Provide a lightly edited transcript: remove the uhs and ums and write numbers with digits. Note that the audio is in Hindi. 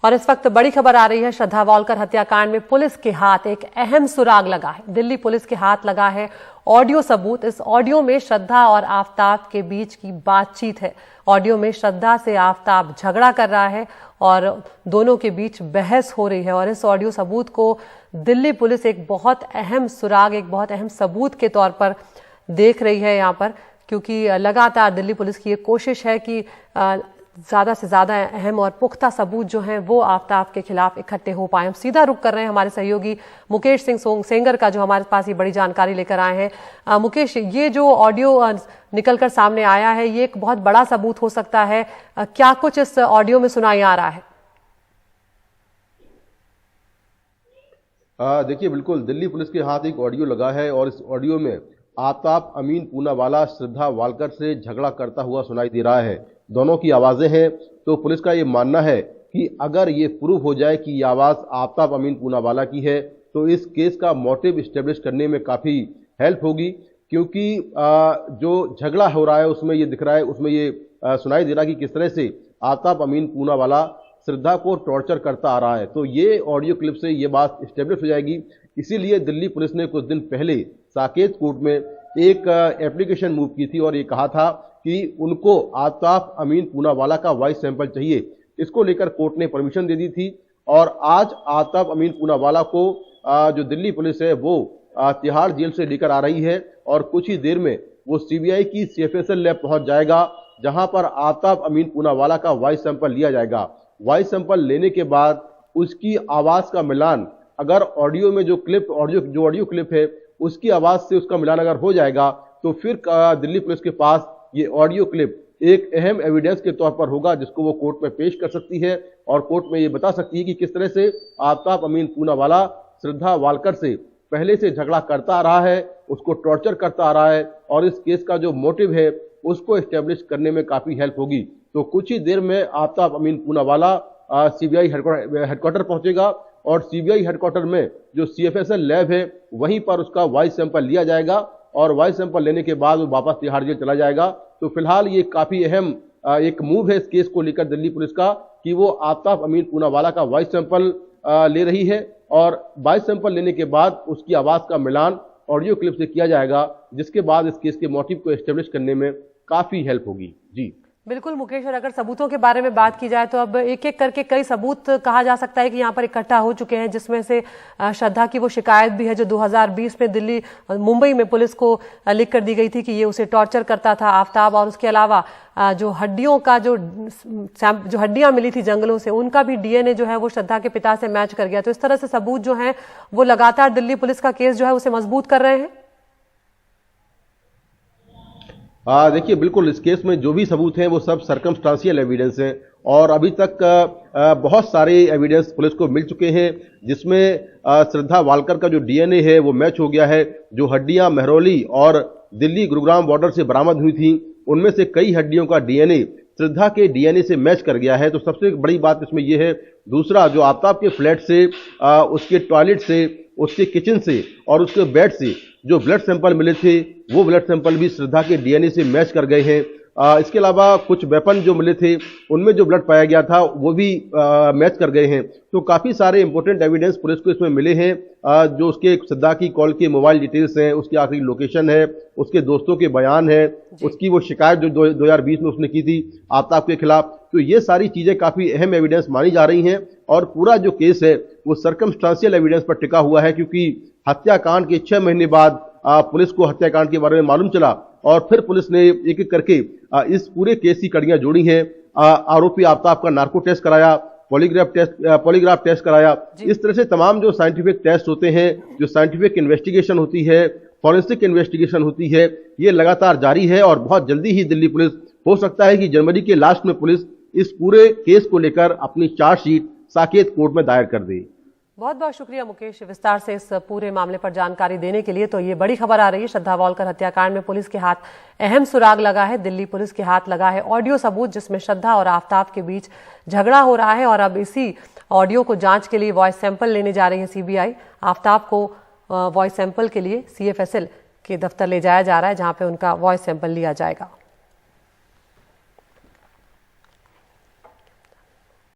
और इस वक्त बड़ी खबर आ रही है, श्रद्धा वालकर हत्याकांड में पुलिस के हाथ एक अहम सुराग लगा है। दिल्ली पुलिस के हाथ लगा है ऑडियो सबूत। इस ऑडियो में श्रद्धा और आफताब के बीच की बातचीत है। ऑडियो में श्रद्धा से आफताब झगड़ा कर रहा है और दोनों के बीच बहस हो रही है। और इस ऑडियो सबूत को दिल्ली पुलिस एक बहुत अहम सुराग, एक बहुत अहम सबूत के तौर पर देख रही है यहाँ पर, क्योंकि लगातार दिल्ली पुलिस की ये कोशिश है कि ज़्यादा से ज़्यादा अहम और पुख्ता सबूत जो हैं वो आफताब के खिलाफ इकट्ठे हो पाए। हम सीधा रुख कर रहे हैं हमारे सहयोगी मुकेश सिंह सेंगर का, जो हमारे पास ये बड़ी जानकारी लेकर आए हैं। मुकेश, ये जो ऑडियो निकलकर सामने आया है, ये एक बहुत बड़ा सबूत हो सकता है। क्या कुछ इस ऑडियो में सुनाई आ रहा है? देखिए, बिल्कुल दिल्ली पुलिस के हाथ एक ऑडियो लगा है और इस ऑडियो में आफताब अमीन पूनावाला श्रद्धा वालकर से झगड़ा करता हुआ सुनाई दे रहा है। दोनों की आवाज़ें हैं। तो पुलिस का ये मानना है कि अगर ये प्रूव हो जाए कि ये आवाज़ आफताब अमीन पूनावाला की है तो इस केस का मोटिव इस्टेब्लिश करने में काफ़ी हेल्प होगी, क्योंकि जो झगड़ा हो रहा है उसमें ये दिख रहा है, उसमें ये सुनाई दे रहा है कि किस तरह से आफताब अमीन पूनावाला श्रद्धा को टॉर्चर करता आ रहा है। तो ये ऑडियो क्लिप से ये बात इस्टेब्लिश हो जाएगी। इसीलिए दिल्ली पुलिस ने कुछ दिन पहले साकेत कोर्ट में एक एप्लीकेशन मूव की थी और ये कहा था कि उनको आफताब अमीन पूनावाला का वॉइस सैंपल चाहिए। इसको लेकर कोर्ट ने परमिशन दे दी थी और आज आफताब अमीन पूनावाला को जो दिल्ली पुलिस है वो तिहाड़ जेल से लेकर आ रही है और कुछ ही देर में वो सीबीआई की सीएफएसएल लैब पहुंच जाएगा, जहां पर आफताब अमीन पूनावाला का वॉइस सैंपल लिया जाएगा। वॉइस सैंपल लेने के बाद उसकी आवाज का मिलान, अगर ऑडियो में जो ऑडियो क्लिप है उसकी आवाज से उसका मिलान अगर हो जाएगा तो फिर दिल्ली पुलिस के पास ये ऑडियो क्लिप एक अहम एविडेंस के तौर पर होगा, जिसको वो कोर्ट में पेश कर सकती है और कोर्ट में ये बता सकती है कि किस तरह से आफताब अमीन पूनावाला श्रद्धा वालकर से पहले से झगड़ा करता आ रहा है, उसको टॉर्चर करता आ रहा है और इस केस का जो मोटिव है उसको एस्टेब्लिश करने में काफी हेल्प होगी। तो कुछ ही देर में आफताब अमीन पूनावाला सीबीआई हेडक्वार्टर पहुंचेगा और सीबीआई हेडक्वार्टर में जो सीएफएसएल लैब है वहीं पर उसका वॉइस सैंपल लिया जाएगा और वॉइस सैंपल लेने के बाद वो वापस तिहाड़ जेल चला जाएगा। तो फिलहाल ये काफी अहम एक मूव है इस केस को लेकर दिल्ली पुलिस का कि वो आफताब अमीन पूनावाला का वॉइस सैंपल ले रही है और वॉइस सैंपल लेने के बाद उसकी आवाज का मिलान ऑडियो क्लिप से किया जाएगा, जिसके बाद इस केस के मोटिव को एस्टेब्लिश करने में काफी हेल्प होगी। जी बिल्कुल मुकेश, और अगर सबूतों के बारे में बात की जाए तो अब एक एक करके कई सबूत कहा जा सकता है कि यहाँ पर इकट्ठा हो चुके हैं, जिसमें से श्रद्धा की वो शिकायत भी है जो 2020 में मुंबई में पुलिस को लिख कर दी गई थी कि ये उसे टॉर्चर करता था आफताब। और उसके अलावा जो हड्डियों का जो हड्डियां मिली थी जंगलों से, उनका भी डीएनए जो है वो श्रद्धा के पिता से मैच कर गया। तो इस तरह से सबूत जो है वो लगातार दिल्ली पुलिस का केस जो है उसे मजबूत कर रहे हैं। देखिए, बिल्कुल इस केस में जो भी सबूत हैं वो सब सर्कमस्टांशियल एविडेंस हैं और अभी तक बहुत सारे एविडेंस पुलिस को मिल चुके हैं, जिसमें श्रद्धा वालकर का जो डीएनए है वो मैच हो गया है। जो हड्डियां महरौली और दिल्ली गुरुग्राम बॉर्डर से बरामद हुई थी उनमें से कई हड्डियों का डीएनए श्रद्धा के डीएनए से मैच कर गया है। तो सबसे बड़ी बात इसमें यह है। दूसरा, जो आफताब के फ्लैट से, उसके टॉयलेट से, उसके किचन से और उसके बेड से जो ब्लड सैंपल मिले थे वो ब्लड सैंपल भी श्रद्धा के डीएनए से मैच कर गए हैं। इसके अलावा कुछ वेपन जो मिले थे उनमें जो ब्लड पाया गया था वो भी मैच कर गए हैं। तो काफ़ी सारे इंपॉर्टेंट एविडेंस पुलिस को इसमें मिले हैं। जो उसके श्रद्धा की कॉल के मोबाइल डिटेल्स हैं, उसकी आखिरी लोकेशन है, उसके दोस्तों के बयान है, उसकी वो शिकायत जो 2020 में उसने की थी आफताब के खिलाफ। तो ये सारी चीज़ें काफ़ी अहम एविडेंस मानी जा रही हैं और पूरा जो केस है वो सर्कमस्टांशियल एविडेंस पर टिका हुआ है, क्योंकि हत्याकांड के 6 महीने बाद पुलिस को हत्याकांड के बारे में मालूम चला और फिर पुलिस ने एक एक करके इस पूरे केस की कड़ियां जोड़ी हैं। आरोपी आफताब का नार्को टेस्ट कराया, पॉलीग्राफ टेस्ट कराया। इस तरह से तमाम जो साइंटिफिक टेस्ट होते हैं, जो साइंटिफिक इन्वेस्टिगेशन होती है, फॉरेंसिक इन्वेस्टिगेशन होती है, ये लगातार जारी है और बहुत जल्दी ही दिल्ली पुलिस, हो सकता है कि जनवरी के लास्ट में पुलिस इस पूरे केस को लेकर अपनी चार्जशीट साकेत कोर्ट में दायर कर दी। बहुत बहुत शुक्रिया मुकेश, विस्तार से इस पूरे मामले पर जानकारी देने के लिए। तो ये बड़ी खबर आ रही है, श्रद्धा वालकर हत्याकांड में पुलिस के हाथ अहम सुराग लगा है। दिल्ली पुलिस के हाथ लगा है ऑडियो सबूत, जिसमें श्रद्धा और आफताब के बीच झगड़ा हो रहा है और अब इसी ऑडियो को जांच के लिए वॉइस सैंपल लेने जा रही है सीबीआई। आफताब को वॉइस सैंपल के लिए सीएफएसएल के दफ्तर ले जाया जा रहा है, जहां पे उनका वॉइस सैंपल लिया जाएगा।